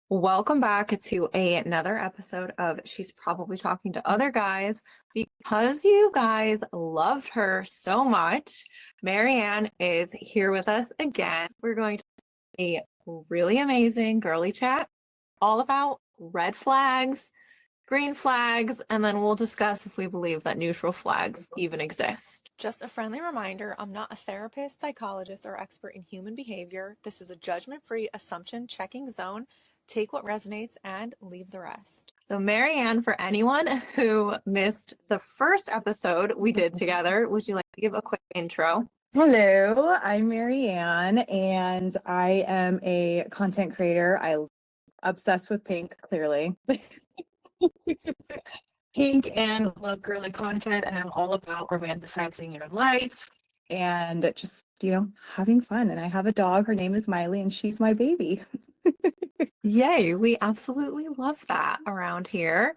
Welcome back to another episode of She's Probably Talking to Other Guys. Because you guys loved her so much, Maryann is here with us again. We're going to have a really amazing girly chat all about red flags, green flags, and then we'll discuss if we believe that neutral flags even exist. Just a friendly reminder, I'm not a therapist, psychologist, or expert in human behavior. This is a judgment-free assumption checking zone. Take what resonates and leave the rest. So Maryann, for anyone who missed the first episode we did together, would you like to give a quick intro? Hello, I'm Maryann, and I am a content creator. I'm obsessed with pink, clearly. Pink and love girly content, and I'm all about romanticizing your life and just, having fun. And I have a dog. Her name is Miley, and she's my baby. Yay, we absolutely love that around here.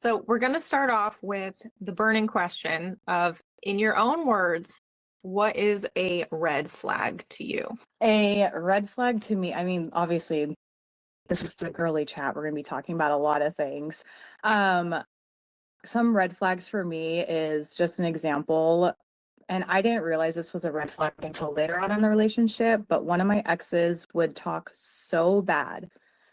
So we're going to start off with the burning question of, in your own words, what is a red flag to you? A red flag to me, obviously, this is the girly chat. We're going to be talking about a lot of things. Some red flags for me is just an example. And I didn't realize this was a red flag until later on in the relationship, but one of my exes would talk so bad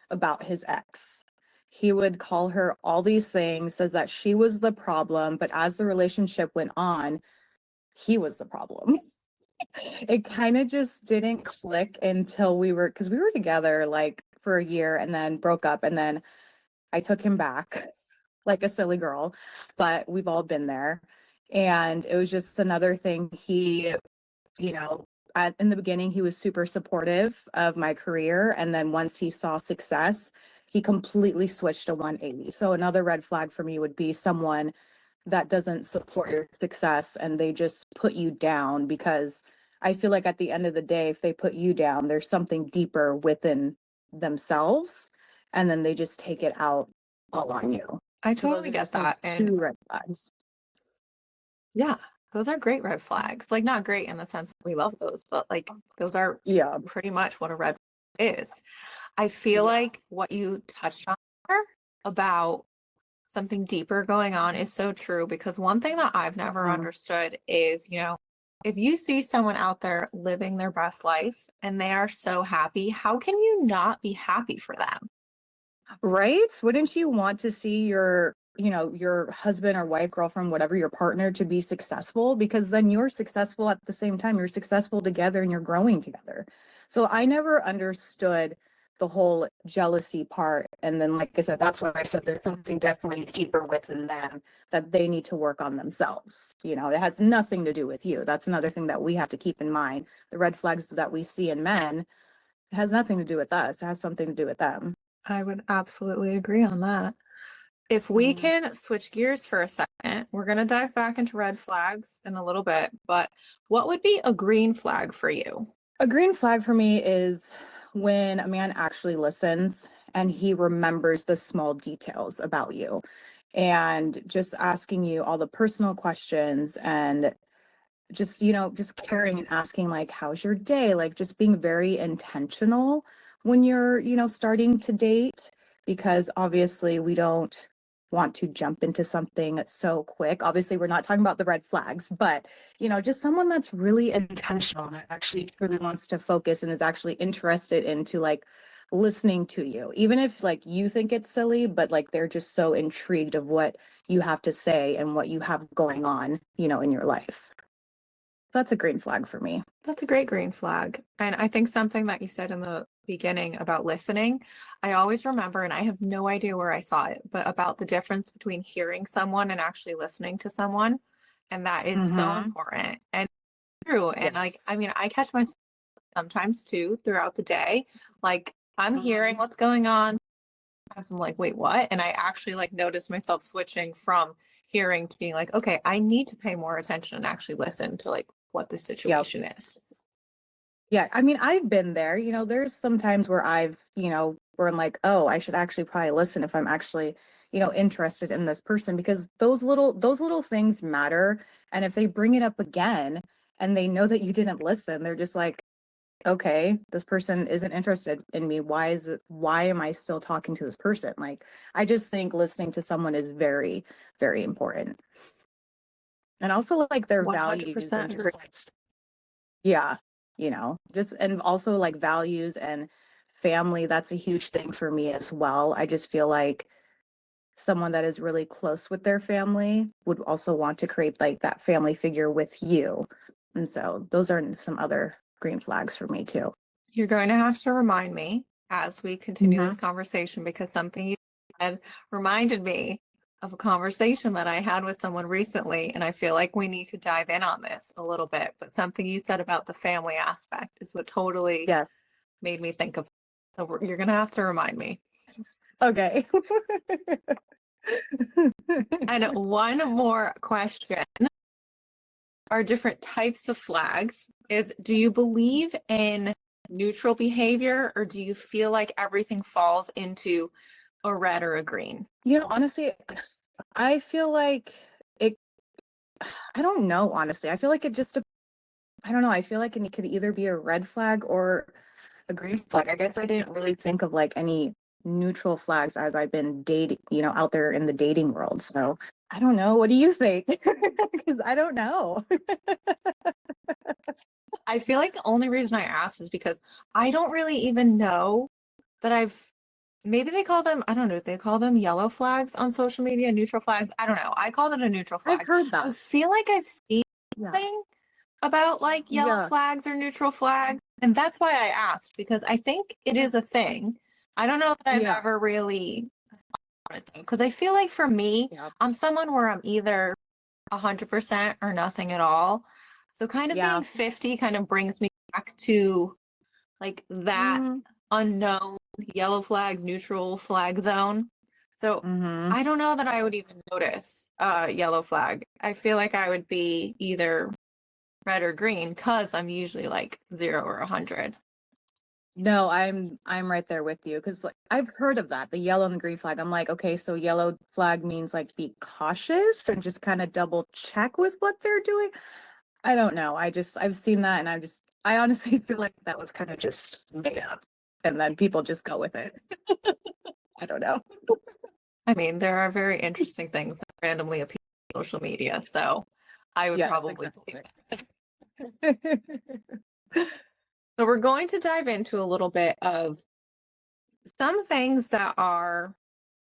about his ex. He would call her all these things, says that she was the problem, but as the relationship went on, he was the problem. It kind of just didn't click until because we were together like for a year and then broke up, and then I took him back like a silly girl, but we've all been there. And it was just another thing. You know, in the beginning, he was super supportive of my career. And then once he saw success, he completely switched to 180. So another red flag for me would be someone that doesn't support your success and they just put you down, because I feel like at the end of the day, if they put you down, there's something deeper within themselves, and then they just take it out all on you. I So those totally are get just like that. And two red flags. yeah, those are great red flags. Like, not great in the sense that we love those, but like those are Yeah. pretty much what a red flag is. I feel Yeah. like what you touched on there about something deeper going on is so true, because one thing that I've never understood is, if you see someone out there living their best life and they are so happy, how can you not be happy for them? Right? Wouldn't you want to see your husband or wife, girlfriend, whatever, your partner, to be successful? Because then you're successful at the same time. You're successful together and you're growing together. So I never understood the whole jealousy part. And then, like I said, that's why I said there's something definitely deeper within them that they need to work on themselves. It has nothing to do with you. That's another thing that we have to keep in mind. The red flags that we see in men, it has nothing to do with us. It has something to do with them. I would absolutely agree on that. If we can switch gears for a second, we're going to dive back into red flags in a little bit, but what would be a green flag for you? A green flag for me is when a man actually listens and he remembers the small details about you, and just asking you all the personal questions, and just caring and asking, like, how's your day? Like, just being very intentional when you're, starting to date, because obviously we don't want to jump into something so quick. Obviously, we're not talking about the red flags, but, just someone that's really intentional, that actually really wants to focus and is actually interested into like listening to you, even if like you think it's silly, but like they're just so intrigued of what you have to say and what you have going on, in your life. That's a green flag for me. That's a great green flag. And I think something that you said in the beginning about listening, I always remember, and I have no idea where I saw it, but about the difference between hearing someone and actually listening to someone. And that is so important and true. And like, Yes. I mean, I catch myself sometimes too throughout the day. Like, I'm hearing what's going on. Sometimes I'm like, wait, what? And I actually like notice myself switching from hearing to being like, okay, I need to pay more attention and actually listen to like what the Yep. situation is. Yeah. I mean, I've been there. There's some times where where I'm like, oh, I should actually probably listen if I'm actually, interested in this person, because those little things matter. And if they bring it up again and they know that you didn't listen, they're just like, okay, this person isn't interested in me. Why am I still talking to this person? Like, I just think listening to someone is very, very important. And also like their values and 100% agree. just like, yeah, just, and also like values and family. That's a huge thing for me as well. I just feel like someone that is really close with their family would also want to create like that family figure with you. And so those are some other green flags for me too. You're going to have to remind me as we continue this Mhm. conversation because something you said reminded me of a conversation that I had with someone recently, and I feel like we need to dive in on this a little bit. But something you said about the family aspect is what totally Yes. made me think of. So you're going to have to remind me. Okay. And one more question are different types of flags is do you believe in neutral behavior or do you feel like everything falls into a red or a green? Honestly, I feel like it, I don't know, honestly. I feel like it just, I don't know. I feel like it could either be a red flag or a green flag. I guess I didn't really think of like any neutral flags as I've been dating, out there in the dating world. So I don't know. What do you think? Because I don't know. I feel like the only reason I asked is because I don't really even know that maybe they call them, I don't know, they call them yellow flags on social media, neutral flags. I don't know. I called it a neutral I've flag. heard I that. feel like I've seen Yeah. something about like yellow Yeah. flags or neutral flags. And that's why I asked because I think it is a thing. I don't know that I've Yeah. ever really on it though, because I feel like for me, Yeah. I'm someone where I'm either 100% or nothing at all. So kind of Yeah. being 50 kind of brings me back to like that Mm-hmm. unknown yellow flag, neutral flag zone. So I don't know that I would even notice yellow flag. I feel like I would be either red or green because I'm usually like 0 or 100. No, I'm right there with you because like I've heard of that, the yellow and the green flag. I'm like, okay, so yellow flag means like be cautious and just kind of double check with what they're doing. I don't know. I've seen that and I honestly feel like that was kind of just made up and then people just go with it. I don't know. I mean, there are very interesting things that randomly appear on social media. So I would Yes, probably exactly. believe that. So we're going to dive into a little bit of some things that are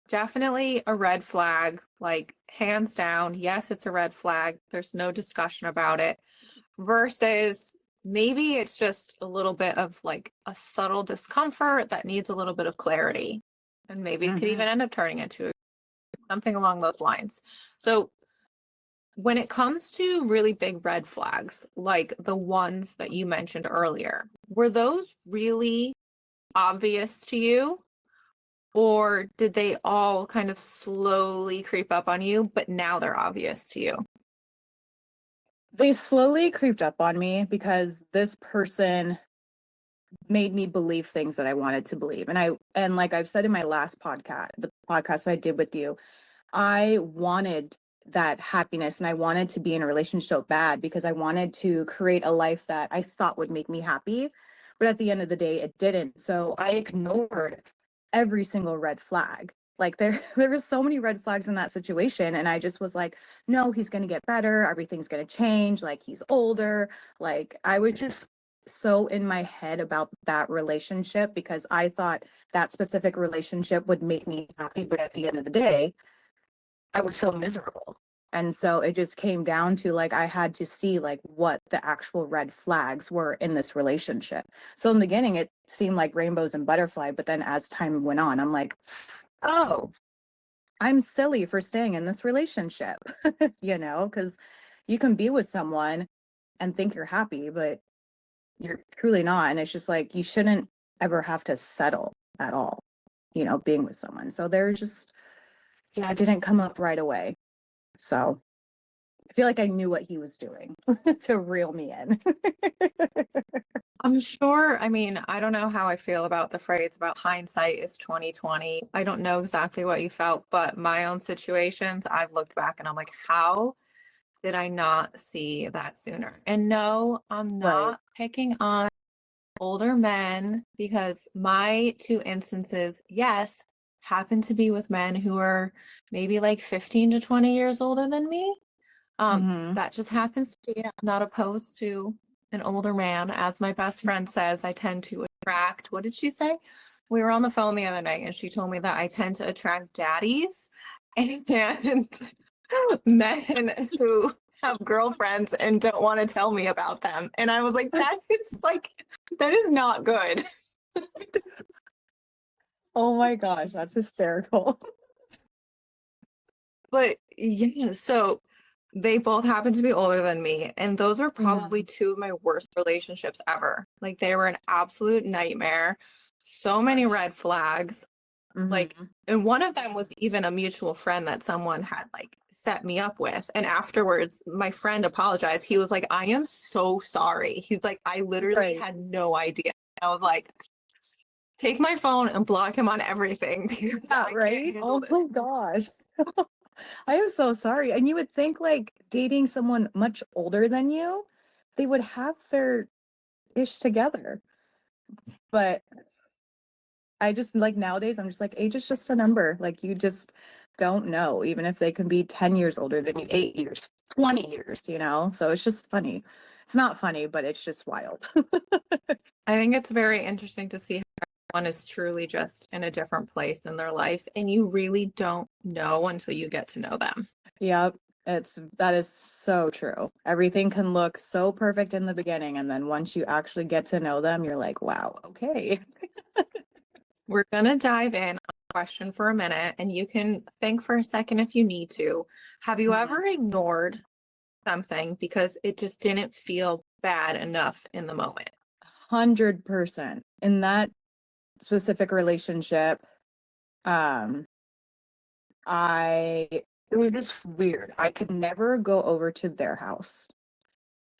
definitely a red flag, like hands down, yes, it's a red flag. There's no discussion about it. Versus maybe it's just a little bit of like a subtle discomfort that needs a little bit of clarity. And maybe it could Hmm. even end up turning into something along those lines. So when it comes to really big red flags, like the ones that you mentioned earlier, were those really obvious to you? Or did they all kind of slowly creep up on you, but now they're obvious to you? They slowly creeped up on me because this person made me believe things that I wanted to believe. And like I've said in my last podcast, the podcast I did with you, I wanted that happiness and I wanted to be in a relationship so bad because I wanted to create a life that I thought would make me happy. But at the end of the day, it didn't. So I ignored every single red flag. Like there were so many red flags in that situation. And I just was like, no, he's gonna get better, everything's gonna change, like he's older. Like I was just so in my head about that relationship because I thought that specific relationship would make me happy. But at the end of the day, I was so miserable. And so it just came down to like I had to see like what the actual red flags were in this relationship. So in the beginning it seemed like rainbows and butterfly, but then as time went on, I'm like, oh, I'm silly for staying in this relationship, because you can be with someone and think you're happy, but you're truly not. And it's just like you shouldn't ever have to settle at all, being with someone. So there's just, yeah, it didn't come up right away. So I feel like I knew what he was doing to reel me in. I'm sure, I mean, I don't know how I feel about the phrase about hindsight is 2020. I don't know exactly what you felt, but my own situations, I've looked back and I'm like, how did I not see that sooner? And no, I'm Right. not picking on older men because my two instances, yes, happen to be with men who are maybe like 15 to 20 years older than me. Mm-hmm. That just happens to be. I'm not opposed to an older man. As my best friend says, I tend to attract, what did she say? We were on the phone the other night and she told me that I tend to attract daddies and men who have girlfriends and don't want to tell me about them. And I was like, that is not good. Oh my gosh, that's hysterical. But yeah, so they both happen to be older than me. And those were probably Mhm. two of my worst relationships ever. Like they were an absolute nightmare. So many red flags. Like, Mhm. and one of them was even a mutual friend that someone had like set me up with. And afterwards, my friend apologized. He was like, I am so sorry. He's like, I literally Right. had no idea. I was like, take my phone and block him on everything because Yeah, I can't right? handle Oh this. my gosh. I am so sorry. And you would think like dating someone much older than you, they would have their ish together. But I just like nowadays, I'm just like, age is just a number. Like you just don't know, even if they can be 10 years older than you, 8 years, 20 years, you know? So it's just funny. It's not funny, but it's just wild. I think it's very interesting to see how everyone is truly just in a different place in their life, and you really don't know until you get to know them. Yep. That is so true. Everything can look so perfect in the beginning, and then once you actually get to know them, you're like, wow, okay. We're going to dive in on a question for a minute, and you can think for a second if you need to. Have you Mhm. ever ignored something because it just didn't feel bad enough in the moment? 100%. In that specific relationship, um, it was just weird. I could never go over to their house.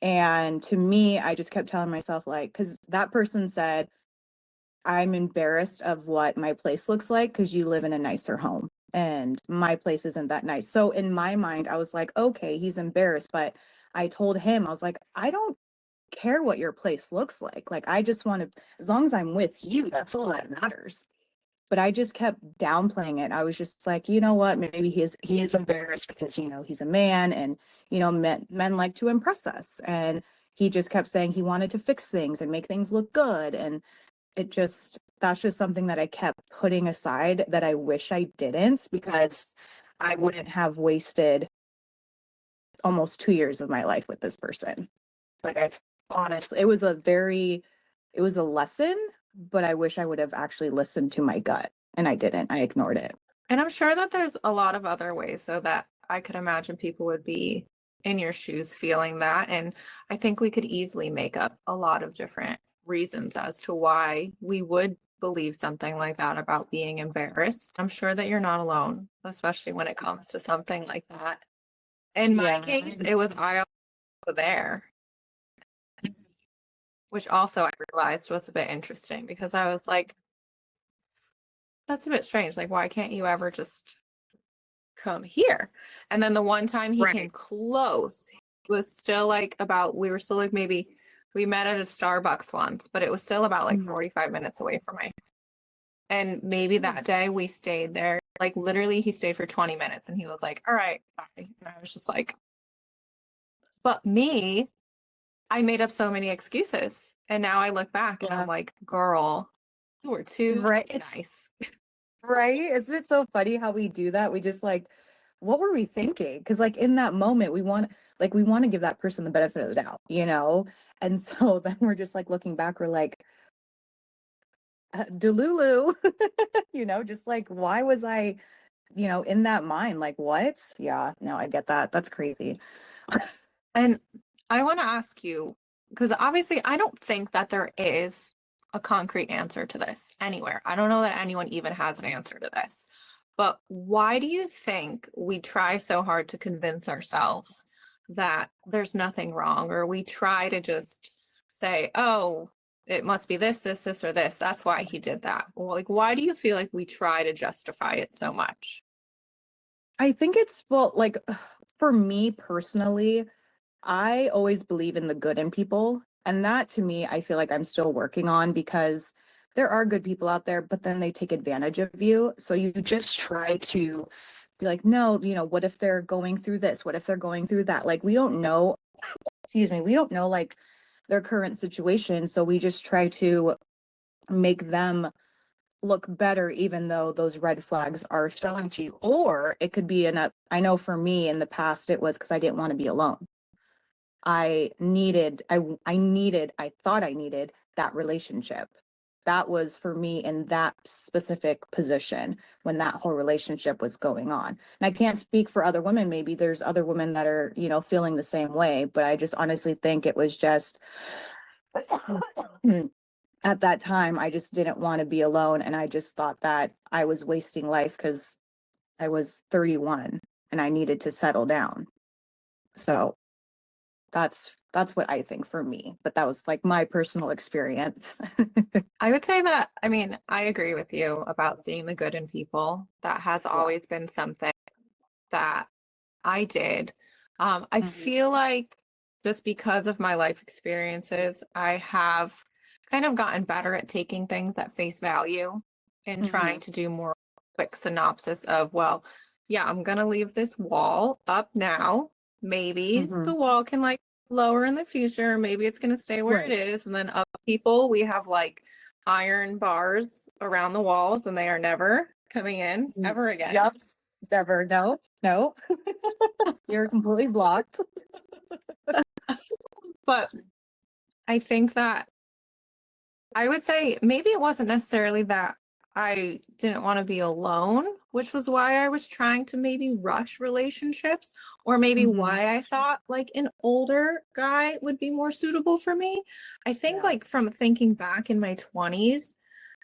And to me, I just kept telling myself, like, because that person said, I'm embarrassed of what my place looks like because you live in a nicer home and my place isn't that nice. So in my mind, I was like, okay, he's embarrassed. But I told him, I was like, I don't care what your place looks like. Like, I just want to, as long as I'm with you, that's all that matters. But I just kept downplaying it. I was just like, you know what? Maybe he is embarrassed because, he's a man and, men like to impress us. And he just kept saying he wanted to fix things and make things look good. And that's just something that I kept putting aside that I wish I didn't, because I wouldn't have wasted almost 2 years of my life with this person. Like, I honestly, it was a lesson, but I wish I would have actually listened to my gut, and I didn't. I ignored it. And I'm sure that there's a lot of other ways so that I could imagine people would be in your shoes feeling that. And I think we could easily make up a lot of different reasons as to why we would believe something like that about being embarrassed. I'm sure that you're not alone, especially when it comes to something like that. In my Yeah. case, it was I also there, which also I realized was a bit interesting because I was like, that's a bit strange. Like, why can't you ever just come here? And then the one time he came Right. close, it was still like we were still like maybe we met at a Starbucks once, but it was still about like Mhm. 45 minutes away from my. And maybe Hmm. that day we stayed there. Like literally he stayed for 20 minutes and he was like, all right, bye. And I was just like, but me, I made up so many excuses. And now I look back and I'm Yeah. like, girl, you were too Right. nice. Right. Isn't it so funny how we do that? We just like, what were we thinking? Because like in that moment, we want to give that person the benefit of the doubt, you know? And so then we're just like looking back, we're like, Delulu, just like, why was I, in that mind? Like, what? Yeah, no, I get that. That's crazy. And I want to ask you, because obviously I don't think that there is a concrete answer to this anywhere. I don't know that anyone even has an answer to this. But why do you think we try so hard to convince ourselves that there's nothing wrong, or we try to just say, oh, it must be this, or this. That's why he did that. Well, like, why do you feel like we try to justify it so much? I think it's, well, like, for me personally, I always believe in the good in people. And that to me, I feel like I'm still working on, because there are good people out there, but then they take advantage of you. So you just try to be like, no, what if they're going through this? What if they're going through that? Like, we don't know, excuse me, we don't know like their current situation. So we just try to make them look better, even though those red flags are showing to you. Or it could be I know for me in the past, it was because I didn't want to be alone. I thought I needed that relationship. That was for me in that specific position when that whole relationship was going on. And I can't speak for other women. Maybe there's other women that are, feeling the same way, but I just honestly think it was just at that time, I just didn't want to be alone. And I just thought that I was wasting life because I was 31 and I needed to settle down. So that's what I think for me, but that was like my personal experience. I would say that, I mean, I agree with you about seeing the good in people. That has Yeah. always been something that I did. I Mhm. feel like just because of my life experiences, I have kind of gotten better at taking things at face value and trying Mhm. to do more quick synopsis of, well, yeah, I'm gonna leave this wall up now. Maybe the Mhm. wall can like lower in the future. Maybe it's gonna stay where it Right. is. And then other people, we have like iron bars around the walls and they are never coming in ever again. Yep. Never. No. No. You're completely blocked. But I think that I would say maybe it wasn't necessarily that I didn't want to be alone, which was why I was trying to maybe rush relationships, or maybe Mhm. why I thought like an older guy would be more suitable for me. I think Yeah. like from thinking back in my 20s,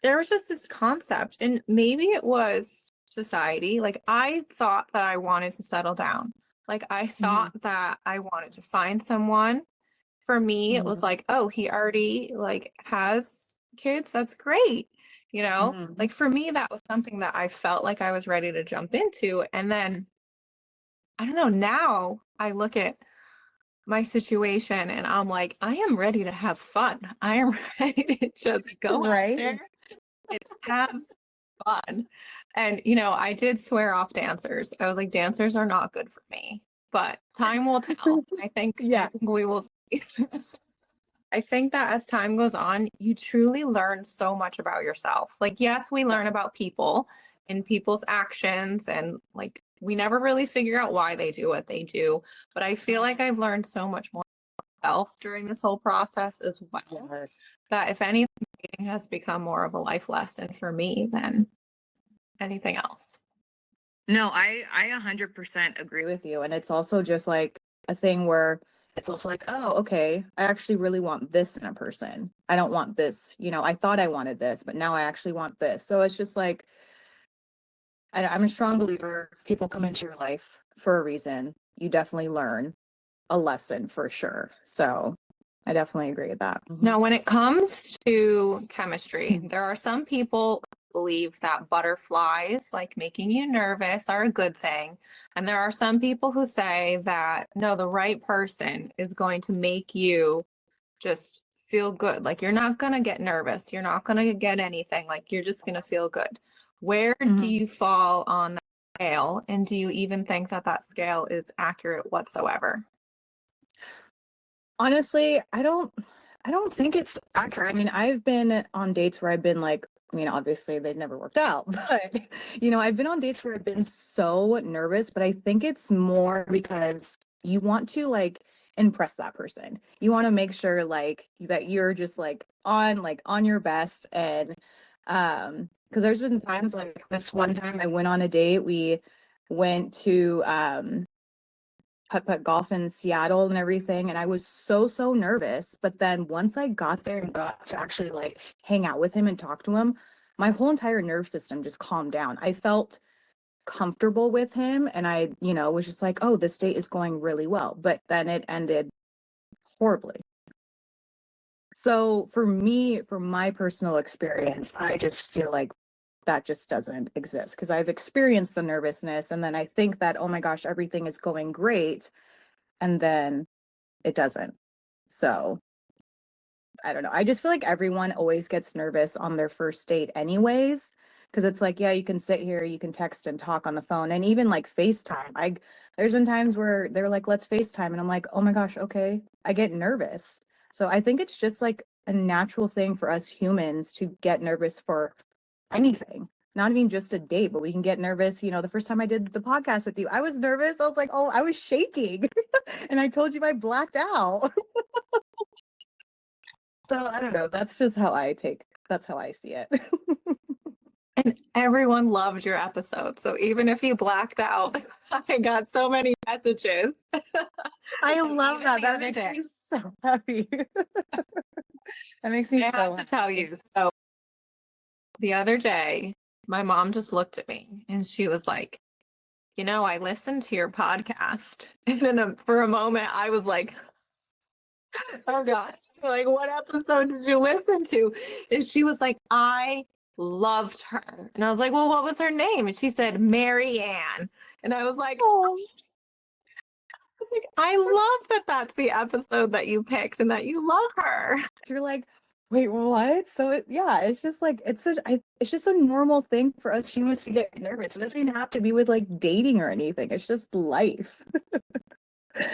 there was just this concept, and maybe it was society. Like I thought that I wanted to settle down. Like I Mhm. thought that I wanted to find someone. For me, it was Mhm. like, oh, he already like has kids. That's great. You know, Mhm. like for me, that was something that I felt like I was ready to jump into. And then I don't know, now I look at my situation and I'm like, I am ready to have fun. I am ready to just go out Right. there and have fun. And, you know, I did swear off dancers. I was like, dancers are not good for me, but time will tell. I think Yes. we will see. I think that as time goes on, you truly learn so much about yourself. Like, yes, we Yeah. learn about people and people's actions, and like, we never really figure out why they do what they do. But I feel like I've learned so much more about myself during this whole process as well, Yes. that if anything, dating has become more of a life lesson for me than anything else. No, I 100% agree with you. And it's also just like a thing where it's also like, oh, okay, I actually really want this in a person. I don't want this. I thought I wanted this, but now I actually want this. So it's just like, I'm a strong believer people come into your life for a reason. You definitely learn a lesson for sure. So I definitely agree with that. Now, when it comes to chemistry, Mhm. there are some people who believe that butterflies, like making you nervous, are a good thing. And there are some people who say that no, the right person is going to make you just feel good. Like you're not going to get nervous. You're not going to get anything. Like you're just going to feel good. Where do Mhm. you fall on that scale? And do you even think that that scale is accurate whatsoever? Honestly, I don't think it's accurate. I mean, I've been on dates where I've been like, obviously they've never worked out, but I've been on dates where I've been so nervous, but I think it's more because you want to like impress that person. You want to make sure like that you're just like on your best. And because there's been times like this one time I went on a date, we went to putt-putt golf in Seattle and everything. And I was so nervous. But then once I got there and got to actually like hang out with him and talk to him, my whole entire nerve system just calmed down. I felt comfortable with him and I, was just like, oh, this date is going really well. But then it ended horribly. So for me, from my personal experience, I just feel like that just doesn't exist because I've experienced the nervousness and then I think that, oh my gosh, everything is going great. And then it doesn't. So I don't know. I just feel like everyone always gets nervous on their first date anyways. Because it's like, yeah, you can sit here, you can text and talk on the phone, and even like FaceTime. There's been times where they're like, let's FaceTime, and I'm like, oh my gosh, okay. I get nervous. So I think it's just like a natural thing for us humans to get nervous for anything. Not even just a date, but we can get nervous. You know, the first time I did the podcast with you, I was nervous. I was like, oh, I was shaking. And I told you I blacked out. So I don't know. That's how I see it. And everyone loved your episode. So even if you blacked out, I got so many messages. I love Even that. the That other makes day. me so happy. That makes me I so have to happy. tell you. So the other day, my mom just looked at me and she was like, you know, I listened to your podcast. And for a moment, I was like, oh gosh, like what episode did you listen to? And she was like, I loved her. And I was like, well, what was her name? And she said, Maryann. And I was like, Oh, I love that that's the episode that you picked and that you love her. you're like, wait, what? So yeah, it's just like it's just a normal thing for us humans to get nervous. It doesn't even have to be with like dating or anything. It's just life. So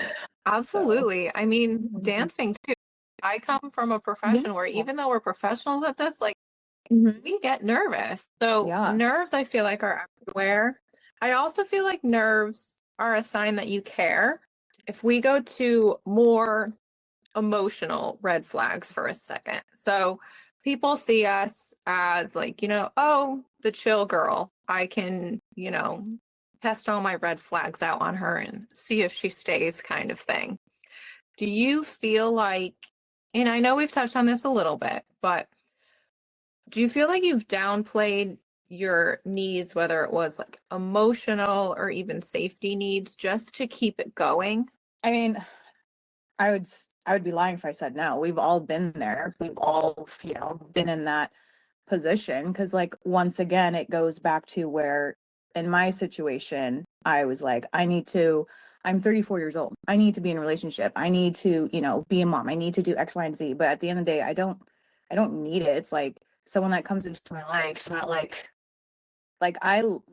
Absolutely. I mean, mhm. dancing too. I come from a Yeah. profession where even though we're professionals at this, like Mhm. we get nervous. So Yeah. nerves, I feel like are everywhere. I also feel like nerves are a sign that you care. If we go to more emotional red flags for a second. So people see us as like, you know, oh, the chill girl. I can, you know, test all my red flags out on her and see if she stays kind of thing. Do you feel like, and I know we've touched on this a little bit, but do you feel like you've downplayed your needs, whether it was like emotional or even safety needs, just to keep it going? I mean, I would be lying if I said no. We've all been there. We've all, been in that position because like once again it goes back to where in my situation I was like I'm 34 years old. I need to be in a relationship. I need to, be a mom. I need to do X, Y, and Z. But at the end of the day, I don't need it. It's like someone that comes into my life. It's not like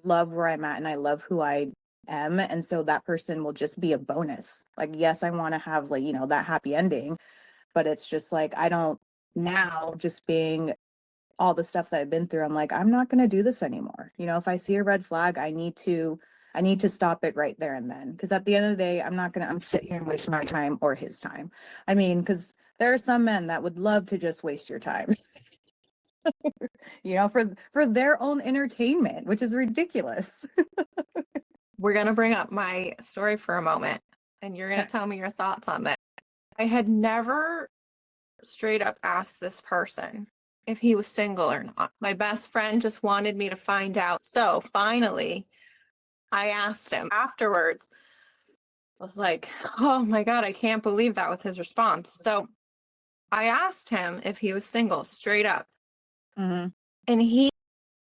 love where I'm at and I love who I am. And so that person will just be a bonus. Like, yes, I want to have like, that happy ending, but it's just like I don't now just being all the stuff that I've been through, I'm like, I'm not going to do this anymore. If I see a red flag, I need to stop it right there and then. Because at the end of the day, I'm sit here and waste my time or his time. I mean, because there are some men that would love to just waste your time, for their own entertainment, which is ridiculous. We're going to bring up my story for a moment and you're going to tell me your thoughts on that. I had never straight up asked this person if he was single or not. My best friend just wanted me to find out. So finally, I asked him afterwards. I was like, oh my God, I can't believe that was his response. So I asked him if he was single straight up. Mm-hmm. And he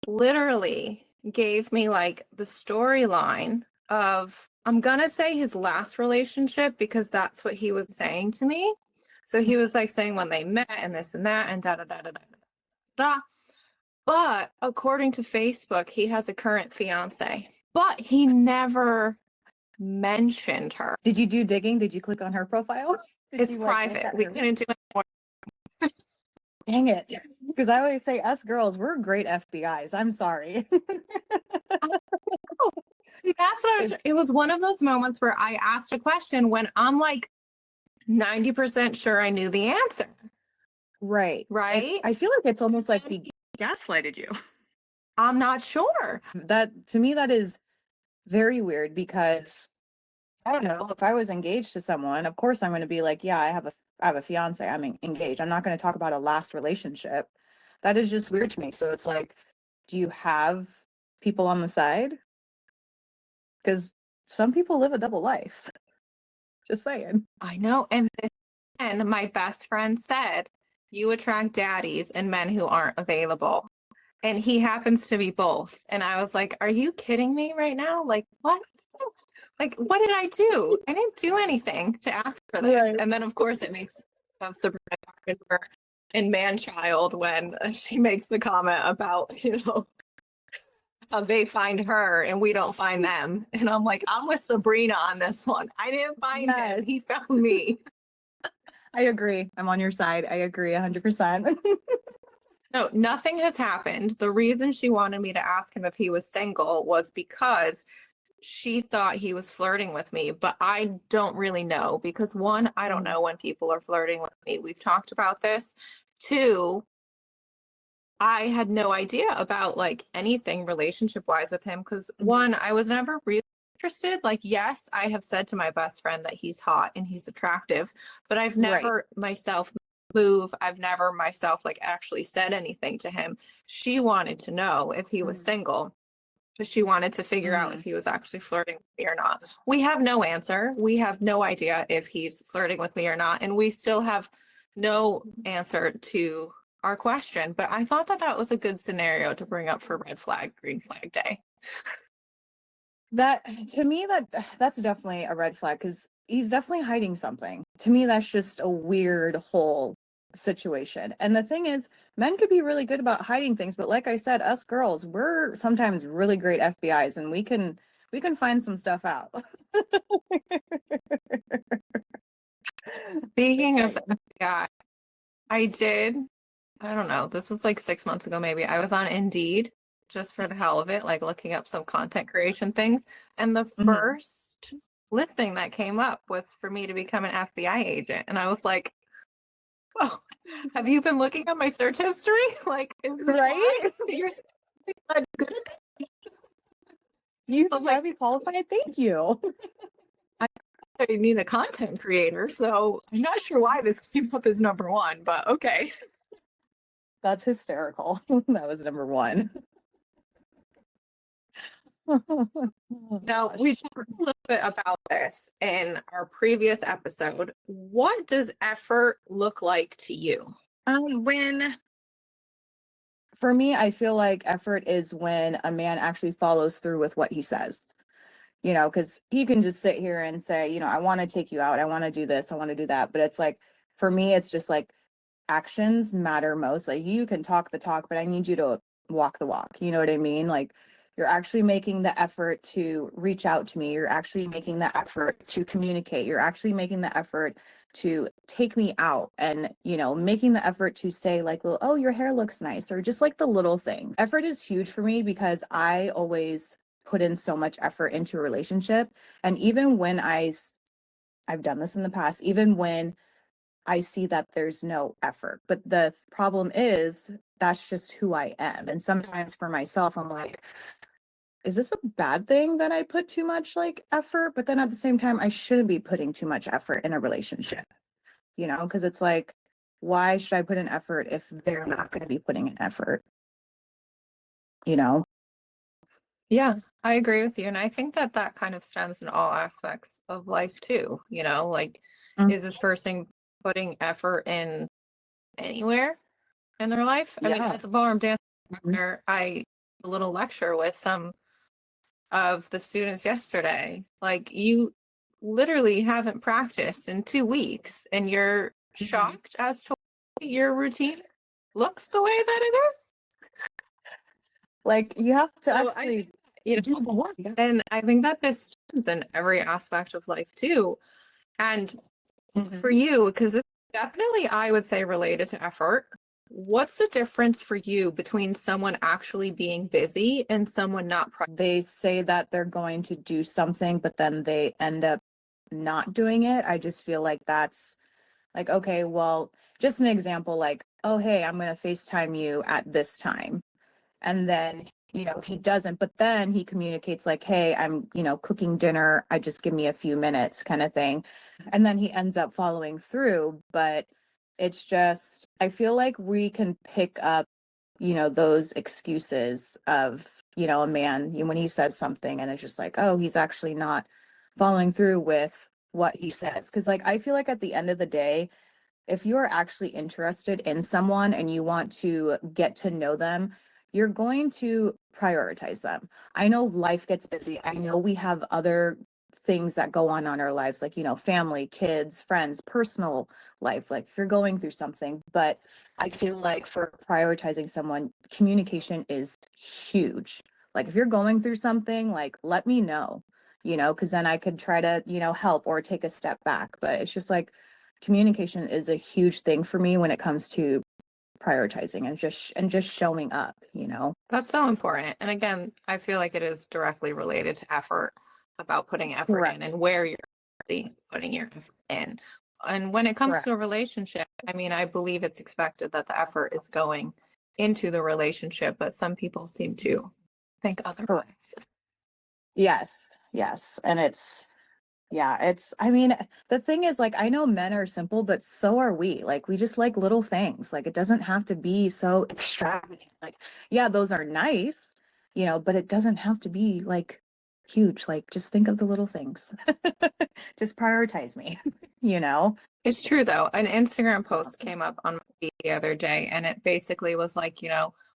literally gave me like the storyline of, I'm going to say his last relationship because that's what he was saying to me. So he was like saying when they met and this and that and da da da da da da. But according to Facebook, he has a current fiance, but he never mentioned her. Did you do digging? Did you click on her profile? It's private. We couldn't do it more. Dang it. Because I always say us girls, we're great FBIs. I'm sorry. That's what I was. It was one of those moments where I asked a question when I'm like 90% sure I knew the answer. Right. Right? I feel like it's almost like he gaslighted you. I'm not sure. That to me, that is very weird because I don't know, if I was engaged to someone, of course I'm going to be like, yeah, I have a fiance. I'm engaged. I'm not going to talk about a last relationship. That is just weird to me. So it's like, do you have people on the side? Because some people live a double life. Just saying. I know. And my best friend said, you attract daddies and men who aren't available. And he happens to be both. And I was like, are you kidding me right now? Like, what? Like, what did I do? I didn't do anything to ask for this. Right. And then, of course, it makes me so surprised where in Man-Child when she makes the comment about, how they find her and we don't find them. And I'm like, I'm with Sabrina on this one. I didn't find him. He found me. I agree. I'm on your side. I agree 100%. No, nothing has happened. The reason she wanted me to ask him if he was single was because she thought he was flirting with me, but I don't really know because one, I don't know when people are flirting with me. We've talked about this. Two, I had no idea about like anything relationship wise with him because one, I was never really interested. Like, yes, I have said to my best friend that he's hot and he's attractive, but I've never myself I've never myself like actually said anything to him. She wanted to know if he was single. But she wanted to figure out if he was actually flirting with me or not. We have no answer. We have no idea if he's flirting with me or not. And we still have no answer to our question. But I thought that that was a good scenario to bring up for red flag, green flag day. That to me, that's definitely a red flag because he's definitely hiding something. To me, that's just a weird whole situation. And the thing is, men could be really good about hiding things, but like I said, us girls, we're sometimes really great FBIs and we can find some stuff out. Speaking of FBI, I did, I don't know, this was like 6 months ago maybe. I was on Indeed just for the hell of it, like looking up some content creation things. And the first listing that came up was for me to become an FBI agent. And I was like, oh, have you been looking at my search history? Like, is this Right? you're not good at this? You I was might like, be qualified. Thank you. I need a content creator. So I'm not sure why this came up as number one, but okay. That's hysterical. That was number one. Oh, Now, gosh. we talked a little bit about this in our previous episode. What does effort look like to you? When for me, I feel like effort is when a man actually follows through with what he says. Because he can just sit here and say, I want to take you out, I want to do this, I want to do that. But it's like, for me, it's just like actions matter most. Like, you can talk the talk, but I need you to walk the walk. You know what I mean? Like, you're actually making the effort to reach out to me. You're actually making the effort to communicate. You're actually making the effort to take me out and, making the effort to say like, oh, your hair looks nice, or just like the little things. Effort is huge for me because I always put in so much effort into a relationship. And even when I've done this in the past, even when I see that there's no effort. But the problem is that's just who I am. And sometimes for myself, I'm like, is this a bad thing that I put too much like effort? But then at the same time, I shouldn't be putting too much effort in a relationship, because it's like, why should I put in effort if they're not going to be putting in effort? You know? Yeah, I agree with you. And I think that that kind of stems in all aspects of life too. Like, Mm. is this person putting effort in anywhere in their life? I mean, Yeah. as a ballroom dance instructor, I a little lecture with some of the students yesterday. Like, you literally haven't practiced in 2 weeks and you're shocked as to why your routine looks the way that it is. Like, you have to So actually do the work. And I think that this stems in every aspect of life too. And for you, because it's definitely, I would say, related to effort. What's the difference for you between someone actually being busy and someone not? They say that they're going to do something, but then they end up not doing it. I just feel like that's like, okay, well, just an example, like, oh, hey, I'm going to FaceTime you at this time. And then, he doesn't, but then he communicates like, hey, I'm, cooking dinner. I just give me a few minutes kind of thing. And then he ends up following through. But it's just, I feel like we can pick up, those excuses of, a man when he says something and it's just like, oh, he's actually not following through with what he says. Cause like, I feel like at the end of the day, if you're actually interested in someone and you want to get to know them, you're going to prioritize them. I know life gets busy. I know we have other things that go on our lives, like, you know, family, kids, friends, personal life, like if you're going through something. But I feel like for prioritizing someone, communication is huge. Like if you're going through something, like let me know, you know, because then I could try to, you know, help or take a step back. But it's just like communication is a huge thing for me when it comes to prioritizing and just showing up, you know. That's so important. And again, I feel like it is directly related to effort, about putting effort in Correct. and where you're really putting your effort in. And when it comes Correct. to a relationship, I mean, I believe it's expected that the effort is going into the relationship, but some people seem to think otherwise. Yes, yes. And it's, yeah, it's, I mean, the thing is, like, I know men are simple, but so are we. Like, we just like little things. Like, it doesn't have to be so extravagant. Like, yeah, those are nice, you know, but it doesn't have to be like huge. Like, just think of the little things. Just prioritize me, you know? It's true though. An Instagram post came up on my feed the other day, and it basically was like,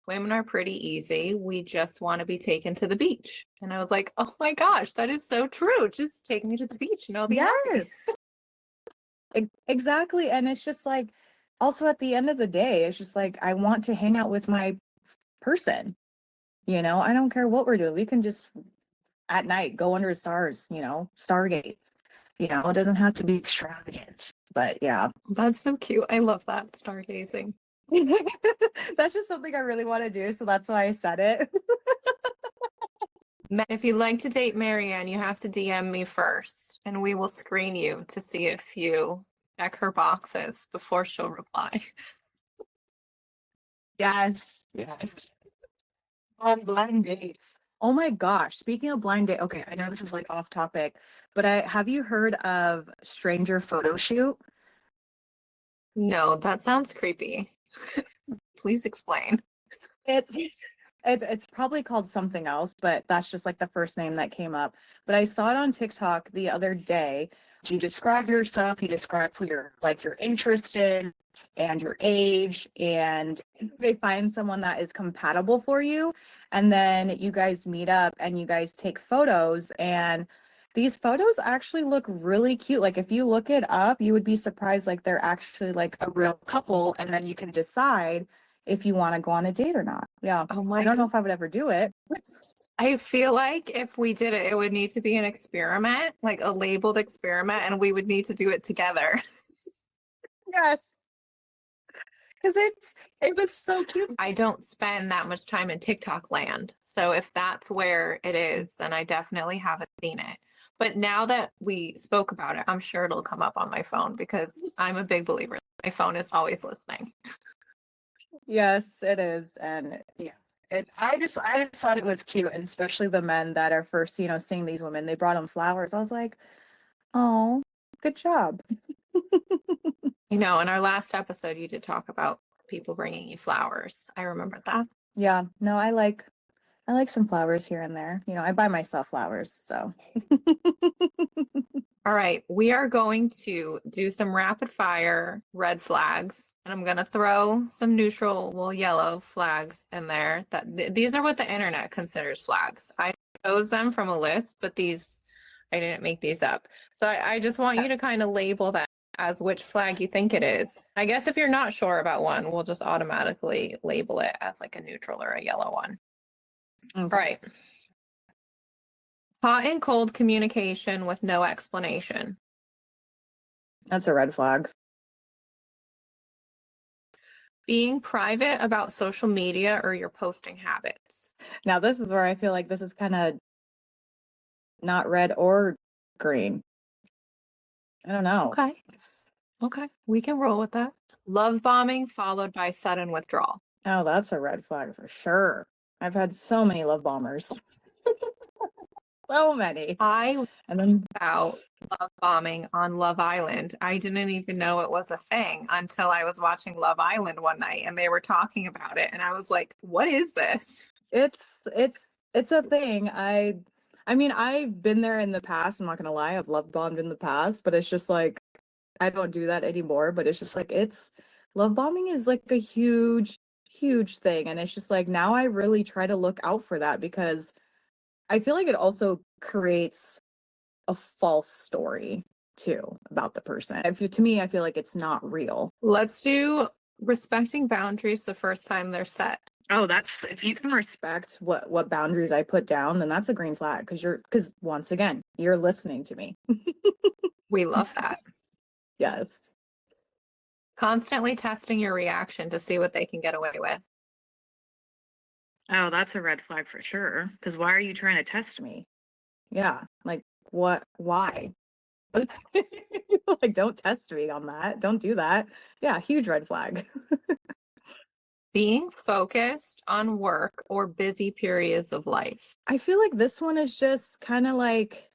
women are pretty easy. We just want to be taken to the beach. And I was like, oh my gosh, that is so true. Just take me to the beach and I'll be happy. Yes, exactly. And it's just like, also at the end of the day, it's just like, I want to hang out with my person, you know? I don't care what we're doing. We can just at night go under the stars, you know, stargate. You know, it doesn't have to be extravagant, but yeah. That's so cute. I love that, stargazing. That's just something I really want to do, so that's why I said it. If you'd like to date Maryann, you have to DM me first, and we will screen you to see if you check her boxes before she'll reply. Yes, yes. On blind date. Oh my gosh, speaking of blind date, okay, I know this is like off topic, but I have you heard of stranger photo shoot? No, that sounds creepy. Please explain. It, it's probably called something else, but that's just like the first name that came up. But I saw it on TikTok the other day. You describe yourself, you describe who you're like you're interested and your age, and they find someone that is compatible for you. And then you guys meet up and you guys take photos, and these photos actually look really cute. Like if you look it up, you would be surprised, like they're actually like a real couple, and then you can decide if you want to go on a date or not. Yeah. Oh I my don't know God. if I would ever do it. I feel like if we did it, it would need to be an experiment, like a labeled experiment, and we would need to do it together. Yes. Because it was so cute. I don't spend that much time in TikTok land. So if that's where it is, then I definitely haven't seen it. But now that we spoke about it, I'm sure it'll come up on my phone because I'm a big believer. My phone is always listening. Yes, it is. And yeah. I just thought it was cute, and especially the men that are first, you know, seeing these women. They brought them flowers. I was like, oh, good job. In our last episode, you did talk about people bringing you flowers. I remember that. Yeah, no, I like some flowers here and there. You know, I buy myself flowers, so. All right, we are going to do some rapid fire red flags, and I'm going to throw some neutral, well, yellow flags in there. These are what the internet considers flags. I chose them from a list, but I didn't make these up. So I just want you to kind of label that as which flag you think it is. I guess if you're not sure about one, we'll just automatically label it as like a neutral or a yellow one. Okay. All right. Hot and cold communication with no explanation. That's a red flag. Being private about social media or your posting habits. Now, this is where I feel like this is kind of not red or green. I don't know. Okay. Okay. We can roll with that. Love bombing followed by sudden withdrawal. Oh, that's a red flag for sure. I've had so many love bombers. So many. I And then about love bombing on Love Island. I didn't even know it was a thing until I was watching Love Island one night and they were talking about it. And I was like, what is this? it's a thing. I mean, I've been there in the past. I'm not gonna lie, I've love bombed in the past, but it's just like I don't do that anymore. But it's just like it's love bombing is like a huge, huge thing. And it's just like now I really try to look out for that because I feel like it also creates a false story too about the person. To me, I feel like it's not real. Let's do respecting boundaries the first time they're set. Oh, that's if you can respect what boundaries I put down, then that's a green flag because once again, you're listening to me. We love that. Yes. Constantly testing your reaction to see what they can get away with. Oh, that's a red flag for sure. Because why are you trying to test me? Yeah. Like, what? Why? Like, don't test me on that. Don't do that. Yeah, huge red flag. Being focused on work or busy periods of life. I feel like this one is just kind of like,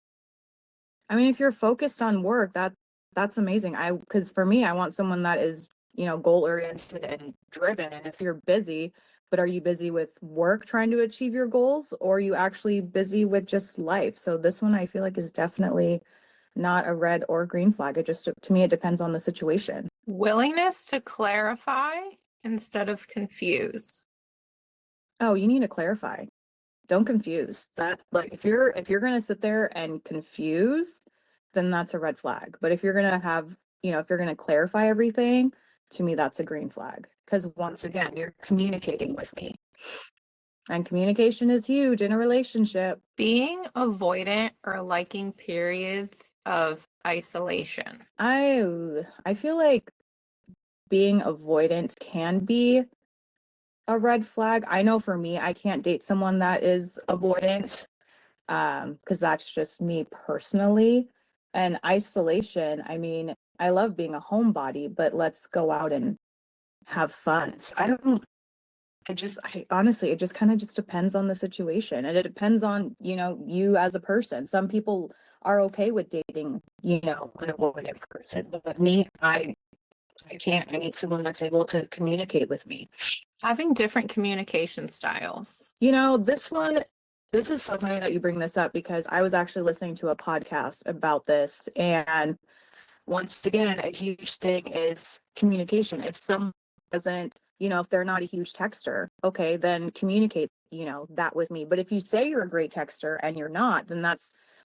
I mean, if you're focused on work, that's amazing. Because for me, I want someone that is, goal oriented and driven. And if you're busy, but are you busy with work trying to achieve your goals, or are you actually busy with just life? So this one I feel like is definitely not a red or green flag. It just, to me, it depends on the situation. Willingness to clarify instead of confuse. Oh, you need to clarify. Don't confuse that. Like if you're going to sit there and confuse, then that's a red flag. But if you're going to have, if you're going to clarify everything, to me that's a green flag, because once again, you're communicating with me. And communication is huge in a relationship. Being avoidant or liking periods of isolation. I feel like being avoidant can be a red flag. I know for me, I can't date someone that is avoidant, because that's just me personally. And isolation, I mean, I love being a homebody, but let's go out and have fun. So I don't, I honestly, it just kind of just depends on the situation, and it depends on, you as a person. Some people are okay with dating, an avoidant person, but me, I can't. I need someone that's able to communicate with me. Having different communication styles. This is so funny that you bring this up, because I was actually listening to a podcast about this. And once again, a huge thing is communication. If someone doesn't, if they're not a huge texter, okay, then communicate, that with me. But if you say you're a great texter and you're not, then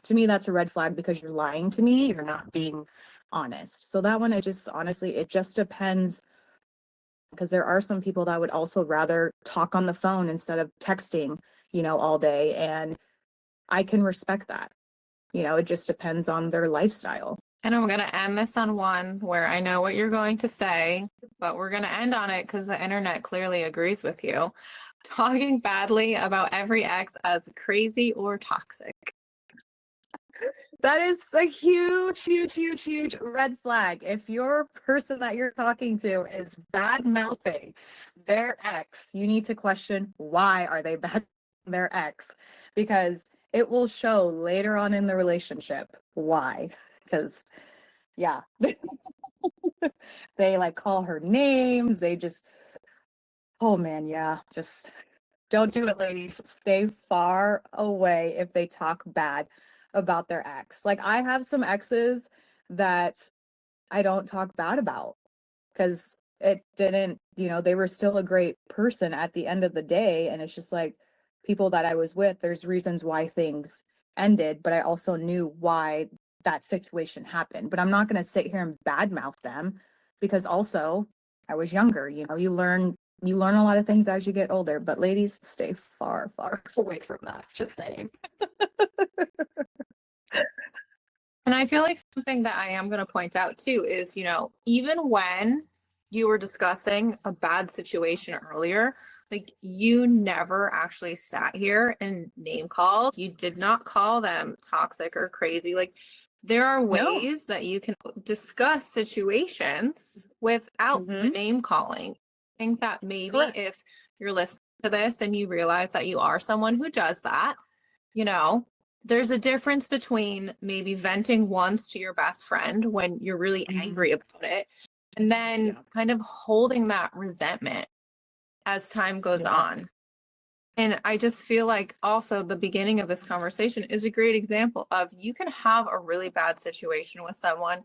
to me, that's a red flag, because you're lying to me. You're not being honest. So that one, it just depends, because there are some people that would also rather talk on the phone instead of texting, all day. And I can respect that. It just depends on their lifestyle. And I'm going to end this on one where I know what you're going to say, but we're going to end on it because the internet clearly agrees with you. Talking badly about every ex as crazy or toxic. That is a huge, huge, huge, huge red flag. If your person that you're talking to is bad mouthing their ex, you need to question, why are they bad their ex? Because it will show later on in the relationship why. Because yeah, they like call her names. They just, oh man, yeah, just don't do it, ladies. Stay far away if they talk bad about their ex. Like, I have some exes that I don't talk bad about, because it didn't, they were still a great person at the end of the day. And it's just like, people that I was with, there's reasons why things ended, but I also knew why that situation happened. But I'm not going to sit here and badmouth them, because also I was younger. You learn a lot of things as you get older. But ladies, stay far, far away from that. Just saying. And I feel like something that I am going to point out too is, even when you were discussing a bad situation earlier, like you never actually sat here and name called. You did not call them toxic or crazy. Like there are ways that you can discuss situations without the name calling. I think that maybe Correct. if you're listening to this and you realize that you are someone who does that, there's a difference between maybe venting once to your best friend when you're really angry about it, and then kind of holding that resentment as time goes on. And I just feel like also the beginning of this conversation is a great example of you can have a really bad situation with someone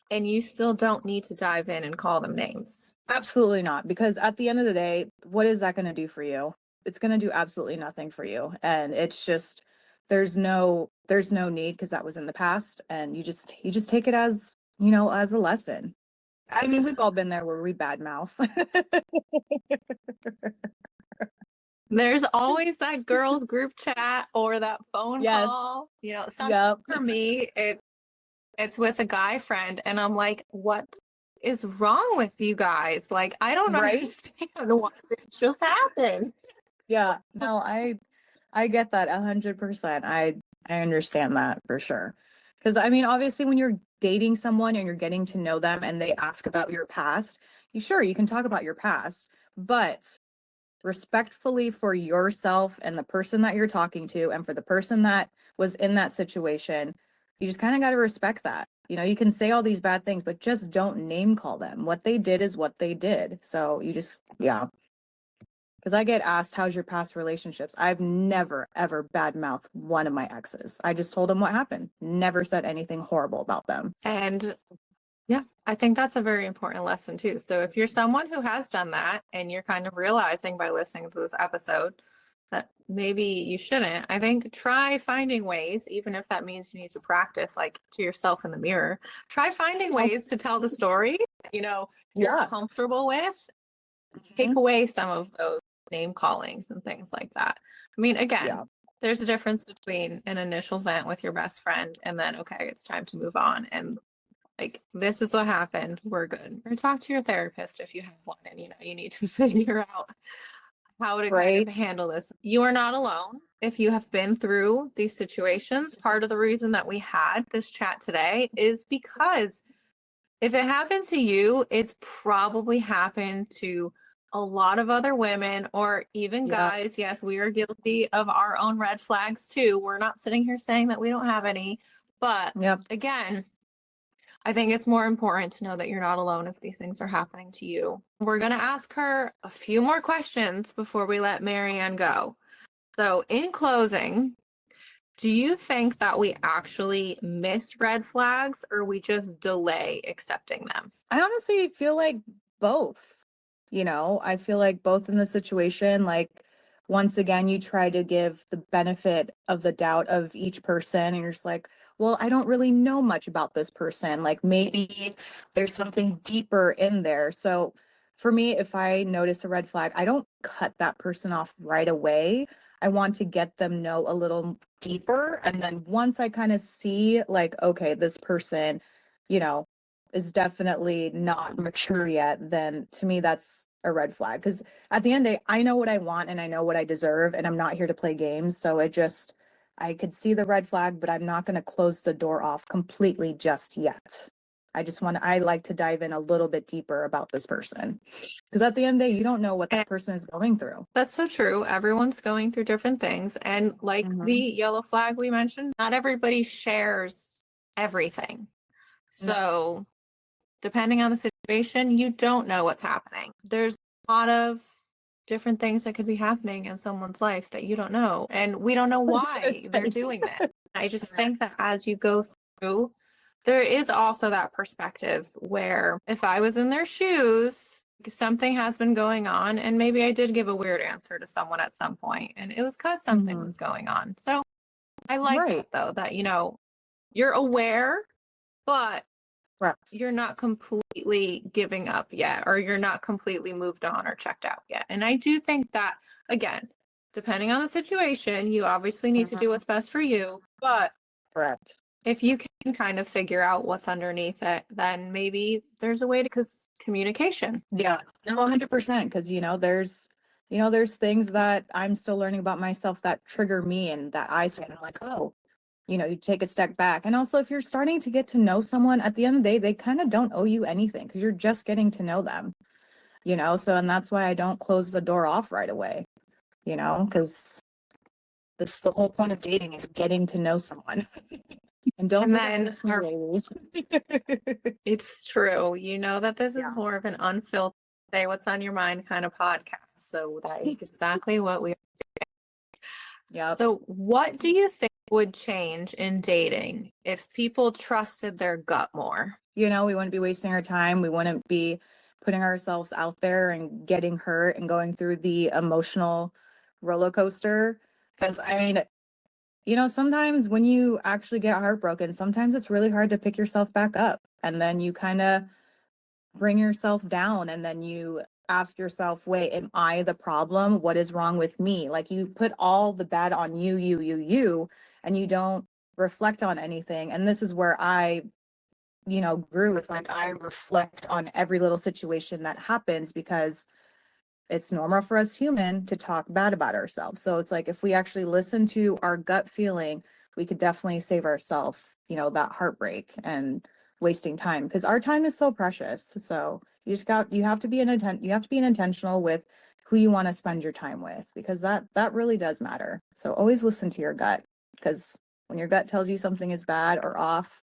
and you still don't need to dive in and call them names. Absolutely not. Because at the end of the day, what is that going to do for you? It's going to do absolutely nothing for you. And it's just, there's no need because that was in the past, and you just take it as, you know, as a lesson. I mean, we've all been there where we badmouth. There's always that girls group chat or that phone Yes. call. You know, Yep. for me, it's with a guy friend, and I'm like, what is wrong with you guys? Like, I don't Right? understand why this just happened. Yeah. No, I get that 100%. I understand that for sure. Because I mean, obviously, when you're dating someone and you're getting to know them and they ask about your past, you can talk about your past, but respectfully for yourself and the person that you're talking to, and for the person that was in that situation, you just kind of got to respect that. You know, you can say all these bad things, but just don't name call them. What they did is what they did. So you just, yeah. Because I get asked, how's your past relationships? I've never, ever badmouthed one of my exes. I just told them what happened. Never said anything horrible about them. And yeah, I think that's a very important lesson too. So if you're someone who has done that and you're kind of realizing by listening to this episode that maybe you shouldn't, I think try finding ways, even if that means you need to practice like to yourself in the mirror, try finding ways to tell the story, you know, you're Yeah. comfortable with. Take away some of those name callings and things like that. I mean, again, Yeah. there's a difference between an initial vent with your best friend and then, okay, it's time to move on. And like, this is what happened. We're good. Or talk to your therapist if you have one and, you know, you need to figure out how to kind of Right. handle this. You are not alone. If you have been through these situations, part of the reason that we had this chat today is because if it happened to you, it's probably happened to a lot of other women or even Yeah. guys. Yes, we are guilty of our own red flags too. We're not sitting here saying that we don't have any. But Yep. again, I think it's more important to know that you're not alone if these things are happening to you. We're going to ask her a few more questions before we let Maryann go. So, in closing, do you think that we actually miss red flags or we just delay accepting them? I honestly feel like both. You know, I feel like both in the situation, like once again, you try to give the benefit of the doubt of each person, and you're just like, well, I don't really know much about this person. Like maybe there's something deeper in there. So for me, if I notice a red flag, I don't cut that person off right away. I want to get them know a little deeper. And then once I kind of see like, okay, this person, you know, is definitely not mature yet, then to me that's a red flag. Because at the end of the day, I know what I want and I know what I deserve, and I'm not here to play games. So I could see the red flag, but I'm not going to close the door off completely just yet. I like to dive in a little bit deeper about this person. Because at the end of the day, you don't know what that person is going through. That's so true. Everyone's going through different things. And like the yellow flag we mentioned, not everybody shares everything. So, depending on the situation, you don't know what's happening. There's a lot of different things that could be happening in someone's life that you don't know. And we don't know why they're doing this. I just think that as you go through, there is also that perspective where if I was in their shoes, something has been going on, and maybe I did give a weird answer to someone at some point, and it was because something was going on. So I like that though, that, you know, you're aware, but you're not completely giving up yet, or you're not completely moved on or checked out yet. And I do think that, again, depending on the situation, you obviously need to do what's best for you. But Correct. if you can kind of figure out what's underneath it, then maybe there's a way to, because communication. Yeah, no, 100%. Because, there's things that I'm still learning about myself that trigger me and that I say, and I'm like, oh, you take a step back. And also, if you're starting to get to know someone, at the end of the day, they kind of don't owe you anything because you're just getting to know them, so, and that's why I don't close the door off right away, because the whole point of dating is getting to know someone. And don't And take then it personally, ladies. it's true. You know that this is more of an unfiltered, say what's on your mind kind of podcast. So that is exactly what we are doing. Yeah. So what do you think would change in dating if people trusted their gut more? We wouldn't be wasting our time. We wouldn't be putting ourselves out there and getting hurt and going through the emotional roller coaster. Because I mean, You know, sometimes when you actually get heartbroken, sometimes it's really hard to pick yourself back up. And then you kind of bring yourself down and then you ask yourself, wait, am I the problem? What is wrong with me? Like you put all the bad on you, and you don't reflect on anything. And this is where I, grew. It's like I reflect on every little situation that happens because it's normal for us human to talk bad about ourselves. So it's like if we actually listen to our gut feeling, we could definitely save ourselves, that heartbreak and wasting time because our time is so precious. So you have to be intentional with who you want to spend your time with because that really does matter. So always listen to your gut because when your gut tells you something is bad or off,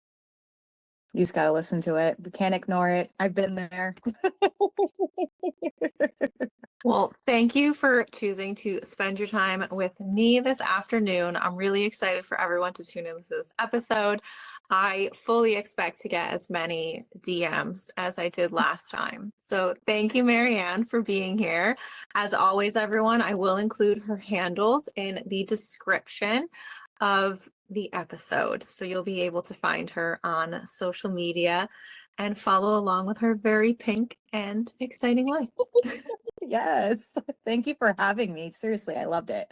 you just got to listen to it. We can't ignore it. I've been there. Well, thank you for choosing to spend your time with me this afternoon. I'm really excited for everyone to tune into this episode. I fully expect to get as many DMs as I did last time. So thank you, Maryann, for being here. As always, everyone, I will include her handles in the description of the episode. So you'll be able to find her on social media and follow along with her very pink and exciting life. Yes. Thank you for having me. Seriously, I loved it.